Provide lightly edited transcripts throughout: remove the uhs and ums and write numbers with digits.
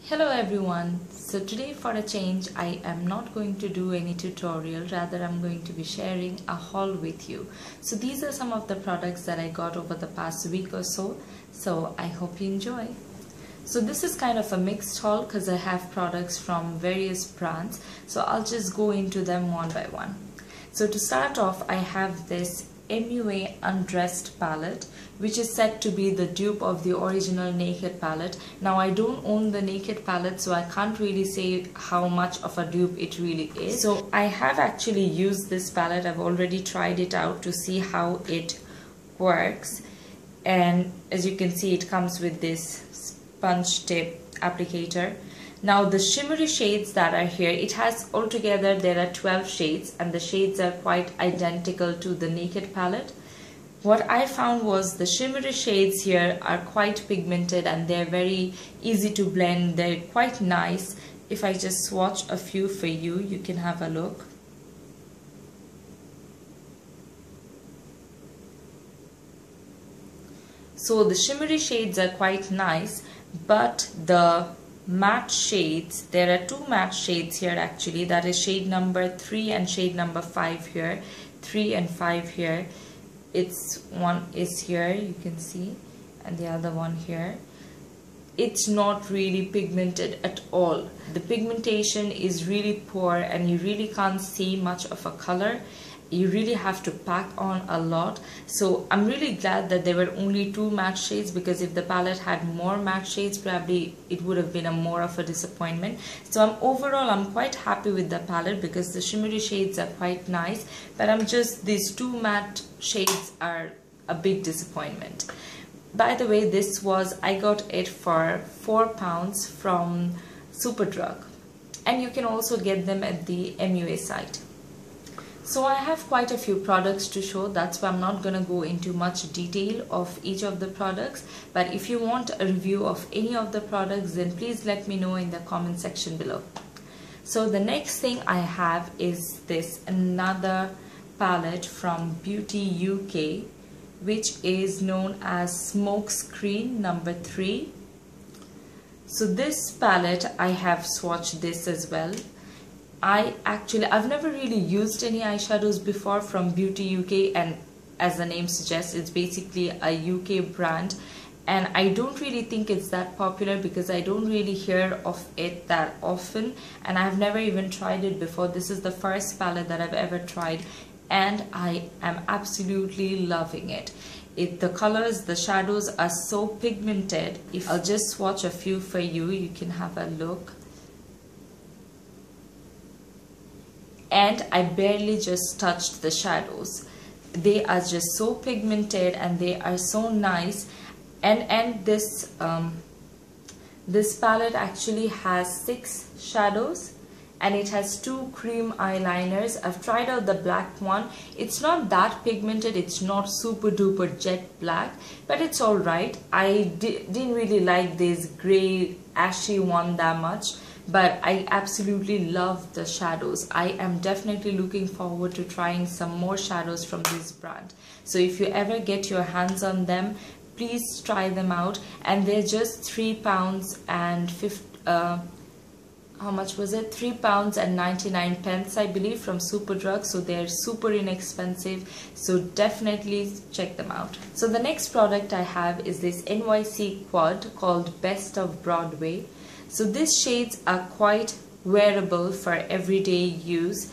Hello everyone. So today for a change I am not going to do any tutorial, rather I'm going to be sharing a haul with you. So these are some of the products that I got over the past week or so. So I hope you enjoy. So this is kind of a mixed haul because I have products from various brands. So I'll just go into them one by one. So to start off, I have this MUA Undressed palette, which is said to be the dupe of the original Naked palette. Now I don't own the Naked palette, so I can't really say how much of a dupe it really is. So I have actually used this palette. I've already tried it out to see how it works, and as you can see, it comes with this sponge tip applicator. Now the shimmery shades that are here, it has altogether there are 12 shades and the shades are quite identical to the Naked palette. What I found was the shimmery shades here are quite pigmented and they're very easy to blend. They're quite nice. If I just swatch a few for you, you can have a look. So the shimmery shades are quite nice, but the matte shades, there are two matte shades here actually, that is shade number 3 and shade number 5 here, 3 and 5 here. It's one is here, you can see, and the other one here. It's not really pigmented at all. The pigmentation is really poor and you really can't see much of a color. You really have to pack on a lot. So I'm really glad that there were only two matte shades, because if the palette had more matte shades, probably it would have been more of a disappointment. So overall I'm quite happy with the palette because the shimmery shades are quite nice, but these two matte shades are a big disappointment. By the way, I got it for £4 from Superdrug, and you can also get them at the MUA site. So I have quite a few products to show. That's why I'm not going to go into much detail of each of the products. But if you want a review of any of the products, then please let me know in the comment section below. So the next thing I have is another palette from BeautyUk, which is known as Smokescreen number 3. So this palette, I have swatched this as well. I've never really used any eyeshadows before from BeautyUk, and as the name suggests, it's basically a UK brand, and I don't really think it's that popular because I don't really hear of it that often, and I've never even tried it before. This is the first palette that I've ever tried and I am absolutely loving it. The colors, the shadows are so pigmented. If I'll just swatch a few for you, you can have a look. And I barely just touched the shadows. They are just so pigmented and they are so nice. And this palette actually has 6 shadows and it has 2 cream eyeliners. I've tried out the black one. It's not that pigmented. It's not super duper jet black, but it's alright. I didn't really like this gray ashy one that much, but I absolutely love the shadows. I am definitely looking forward to trying some more shadows from this brand. So if you ever get your hands on them, please try them out. And they're just £3 and how much was it? £3 and 99 pence, I believe, from Superdrug. So they're super inexpensive. So definitely check them out. So the next product I have is this NYC quad called Best of Broadway. So these shades are quite wearable for everyday use,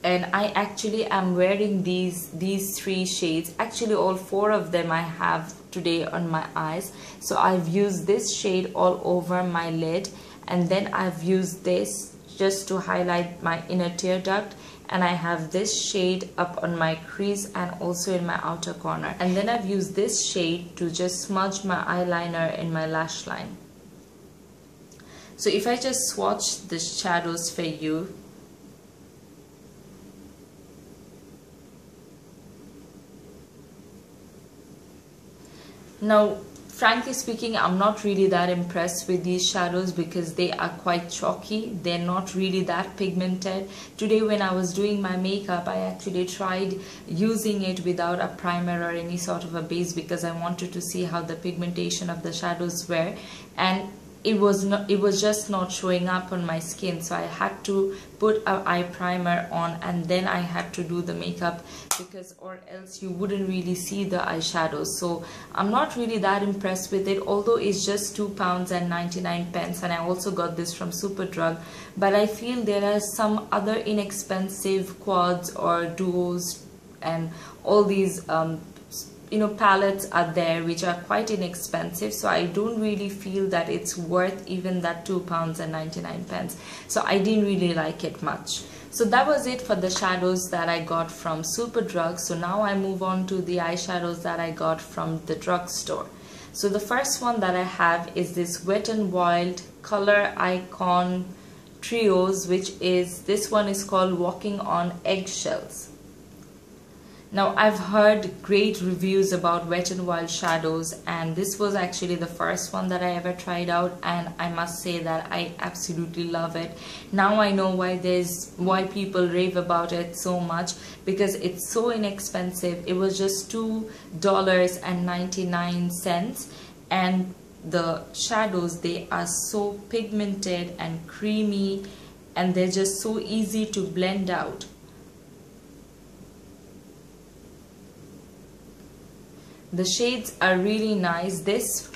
and I actually am wearing these 3 shades. Actually all 4 of them I have today on my eyes. So I've used this shade all over my lid, and then I've used this just to highlight my inner tear duct, and I have this shade up on my crease and also in my outer corner, and then I've used this shade to just smudge my eyeliner in my lash line. So if I just swatch the shadows for you, now frankly speaking, I'm not really that impressed with these shadows because they are quite chalky. They're not really that pigmented. Today when I was doing my makeup, I actually tried using it without a primer or any sort of a base because I wanted to see how the pigmentation of the shadows were, and it was just not showing up on my skin, so I had to put an eye primer on and then I had to do the makeup, because or else you wouldn't really see the eyeshadows. So I'm not really that impressed with it, although it's just £2.99, and I also got this from Superdrug. But I feel there are some other inexpensive quads or duos and all these palettes are there which are quite inexpensive, so I don't really feel that it's worth even that £2.99. So I didn't really like it much. So that was it for the shadows that I got from Superdrug. So now I move on to the eyeshadows that I got from the drugstore. So the first one that I have is this Wet n Wild Coloricon Trios, which is, this one is called Walking on Eggshells. Now I've heard great reviews about Wet n Wild shadows, and this was actually the first one that I ever tried out, and I must say that I absolutely love it. Now I know why people rave about it so much, because it's so inexpensive. It was just $2.99, and the shadows, they are so pigmented and creamy, and they're just so easy to blend out. The shades are really nice. This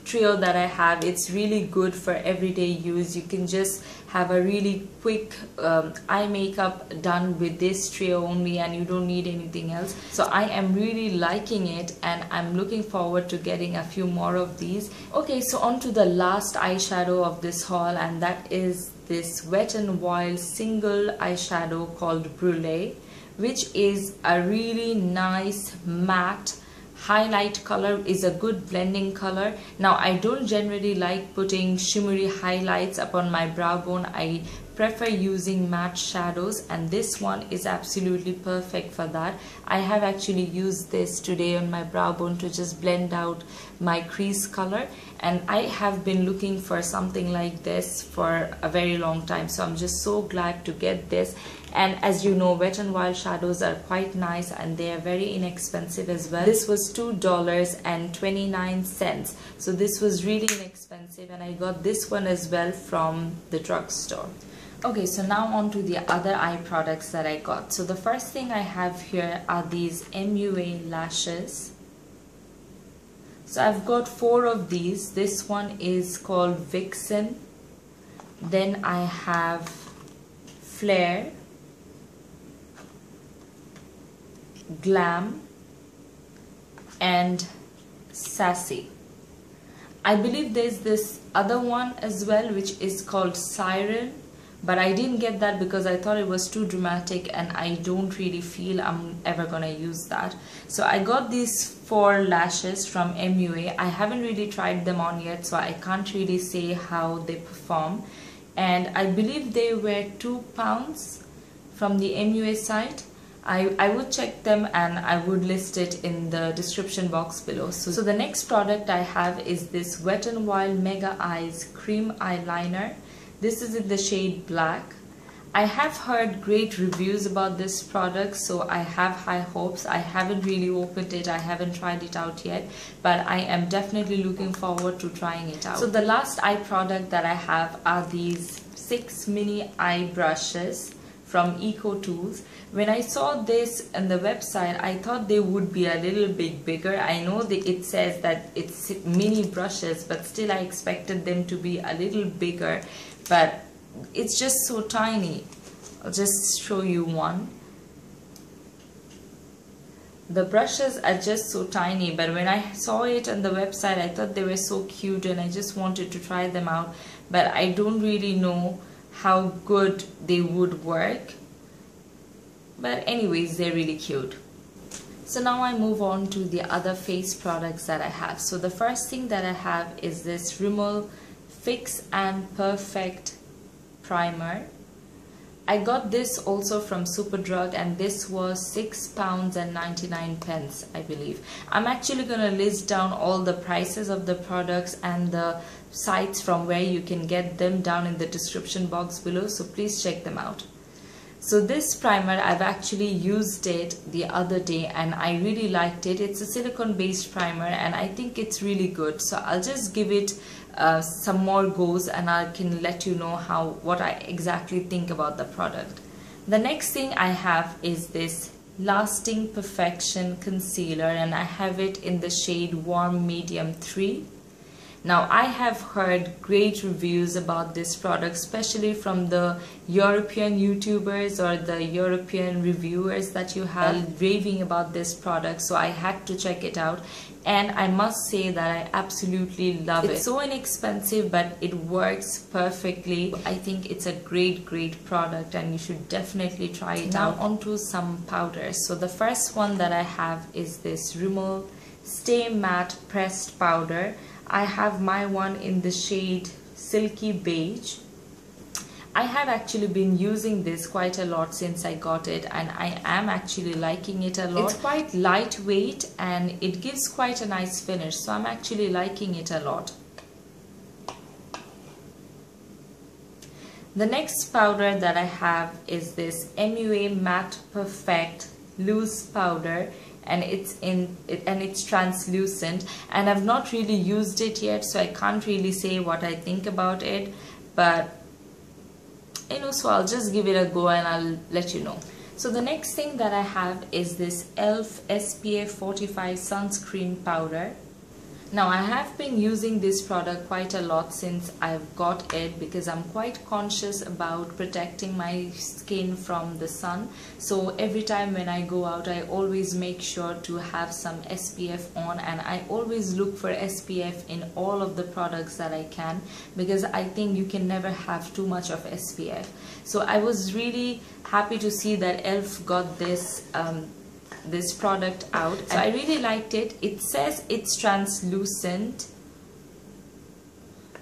trio that I have, it's really good for everyday use. You can just have a really quick eye makeup done with this trio only, and you don't need anything else. So I am really liking it, and I'm looking forward to getting a few more of these. Okay, so on to the last eyeshadow of this haul, and that is this Wet n Wild single eyeshadow called Brulee, which is a really nice matte highlight color. Is a good blending color. Now I don't generally like putting shimmery highlights upon my brow bone. I prefer using matte shadows, and this one is absolutely perfect for that. I have actually used this today on my brow bone to just blend out my crease color, and I have been looking for something like this for a very long time, so I'm just so glad to get this. And as you know, Wet n Wild shadows are quite nice, and they are very inexpensive as well. This was $2.29, so this was really inexpensive, and I got this one as well from the drugstore. Okay, so now on to the other eye products that I got. So the first thing I have here are these MUA lashes. So I've got 4 of these. This one is called Vixen. Then I have Flare, Glam, and Sassy. I believe there's this other one as well which is called Siren, but I didn't get that because I thought it was too dramatic, and I don't really feel I'm ever gonna use that. So I got these 4 lashes from MUA. I haven't really tried them on yet, so I can't really say how they perform, and I believe they were £2 from the MUA site. I would check them, and I would list it in the description box below. So the next product I have is this Wet n Wild Mega Eyes Cream Eyeliner. This is in the shade Black. I have heard great reviews about this product, so I have high hopes. I haven't really opened it, I haven't tried it out yet, but I am definitely looking forward to trying it out. So the last eye product that I have are these 6 mini eye brushes from Eco Tools. When I saw this on the website, I thought they would be a little bit bigger. I know that it says that it's mini brushes, but still I expected them to be a little bigger, but it's just so tiny. I'll just show you one. The brushes are just so tiny, but when I saw it on the website, I thought they were so cute, and I just wanted to try them out, but I don't really know how good they would work. But anyways, they're really cute. So now I move on to the other face products that I have. So the first thing that I have is this Rimmel Fix and Perfect Primer. I got this also from Superdrug, and this was £6.99, I believe. I'm actually going to list down all the prices of the products and the sites from where you can get them down in the description box below, so please check them out. So this primer, I've actually used it the other day and I really liked it. It's a silicone based primer and I think it's really good. So I'll just give it some more goes, and I can let you know what I exactly think about the product. The next thing I have is this Lasting Perfection concealer, and I have it in the shade Warm Medium 3. Now, I have heard great reviews about this product, especially from the European YouTubers or the European reviewers that you have raving about this product, so I had to check it out, and I must say that I absolutely love it. It's so inexpensive, but it works perfectly. I think it's a great product, and you should definitely try it out. Now onto some powders. So the first one that I have is this Rimmel Stay Matte pressed powder. I have my one in the shade Silky Beige. I have actually been using this quite a lot since I got it, and I am actually liking it a lot. It's quite lightweight and it gives quite a nice finish, so I'm actually liking it a lot. The next powder that I have is this MUA Matte Perfect Loose Powder, and it's translucent, and I've not really used it yet, so I can't really say what I think about it, but so I'll just give it a go and I'll let you know. So the next thing that I have is this e.l.f. SPF 45 sunscreen powder. Now, I have been using this product quite a lot since I've got it, because I'm quite conscious about protecting my skin from the sun. So every time when I go out, I always make sure to have some SPF on, and I always look for SPF in all of the products that I can, because I think you can never have too much of SPF. So I was really happy to see that e.l.f. got this product out. So I really liked it. It says it's translucent.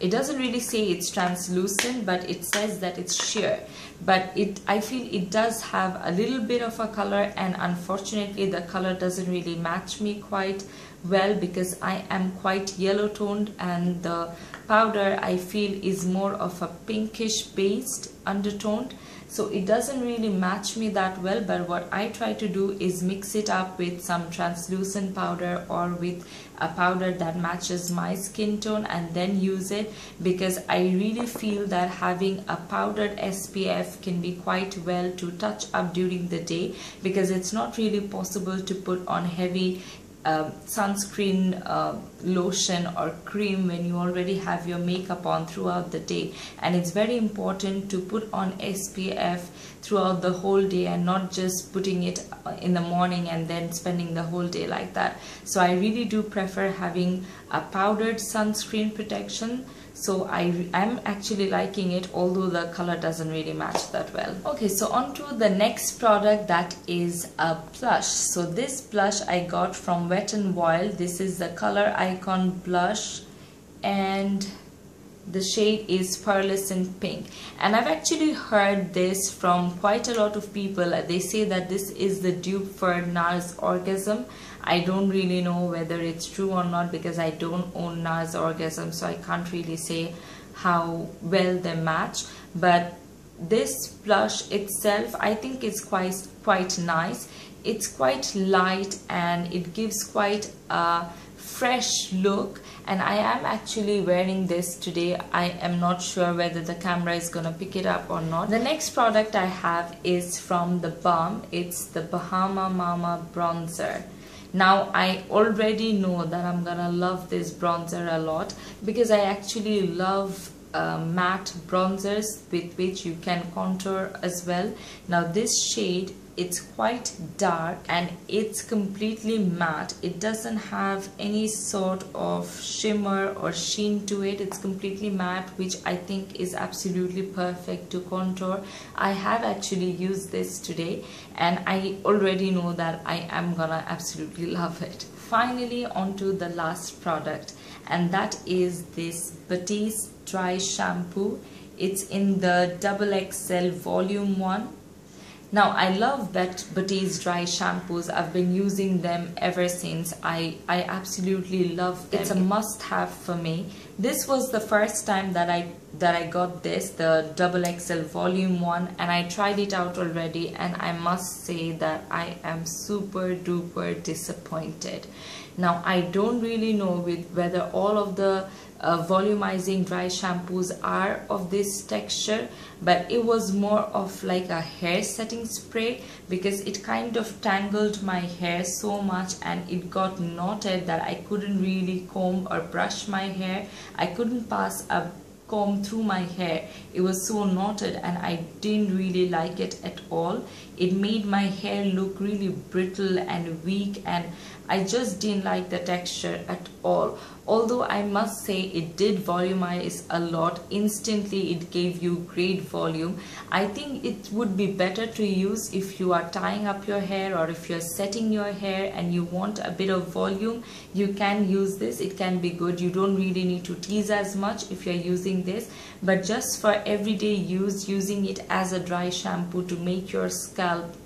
It doesn't really say it's translucent, but it says that it's sheer. But I feel it does have a little bit of a color, and unfortunately the color doesn't really match me quite well, because I am quite yellow toned, and the powder I feel is more of a pinkish based undertoned. So it doesn't really match me that well, but what I try to do is mix it up with some translucent powder or with a powder that matches my skin tone, and then use it, because I really feel that having a powdered SPF can be quite well to touch up during the day, because it's not really possible to put on heavy sunscreen lotion or cream when you already have your makeup on throughout the day. And it's very important to put on SPF throughout the whole day, and not just putting it in the morning and then spending the whole day like that. So I really do prefer having a powdered sunscreen protection. So I'm actually liking it, although the color doesn't really match that well. Okay, so on to the next product, that is a blush. So this blush I got from Wet n Wild. This is the Coloricon blush, and the shade is Pearlescent Pink. And I've actually heard this from quite a lot of people. They say that this is the dupe for NARS Orgasm. I don't really know whether it's true or not, because I don't own NARS Orgasm, so I can't really say how well they match. But this blush itself, I think is quite nice. It's quite light and it gives quite a fresh look, and I am actually wearing this today. I am not sure whether the camera is gonna pick it up or not. The next product I have is from the balm. It's the Bahama Mama bronzer. Now, I already know that I'm gonna love this bronzer a lot, because I actually love matte bronzers with which you can contour as well. Now, this shade, it's quite dark and it's completely matte. It doesn't have any sort of shimmer or sheen to it. It's completely matte, which I think is absolutely perfect to contour. I have actually used this today, and I already know that I am gonna absolutely love it. Finally, onto the last product, and that is this Batiste dry shampoo. It's in the XXL volume 1. Now, I love Batiste dry shampoos. I've been using them ever since. I absolutely love them. It's a must-have for me. This was the first time that I got this, the XXL volume 1, and I tried it out already, and I must say that I am super duper disappointed. Now, I don't really know whether all of the volumizing dry shampoos are of this texture, but it was more of like a hair setting spray because it kind of tangled my hair so much and it got knotted that I couldn't really comb or brush my hair. I couldn't pass a comb through my hair. It was so knotted and I didn't really like it at all. It made my hair look really brittle and weak, and I just didn't like the texture at all. Although I must say it did volumize a lot. Instantly it gave you great volume. I think it would be better to use if you are tying up your hair or if you're setting your hair and you want a bit of volume. You can use this. It can be good. You don't really need to tease as much if you're using this, but just for everyday use, using it as a dry shampoo to make your scalp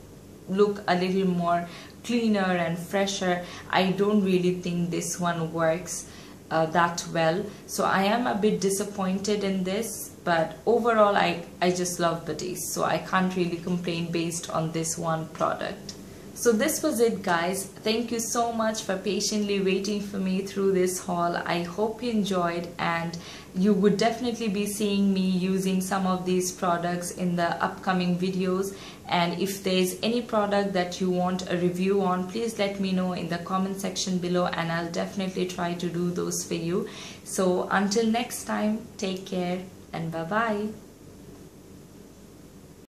look a little more cleaner and fresher, I don't really think this one works that well. So I am a bit disappointed in this, but overall I just love Batiste, so I can't really complain based on this one product. So this was it, guys. Thank you so much for patiently waiting for me through this haul. I hope you enjoyed, and you would definitely be seeing me using some of these products in the upcoming videos. And if there's any product that you want a review on, please let me know in the comment section below and I'll definitely try to do those for you. So until next time, take care and bye bye.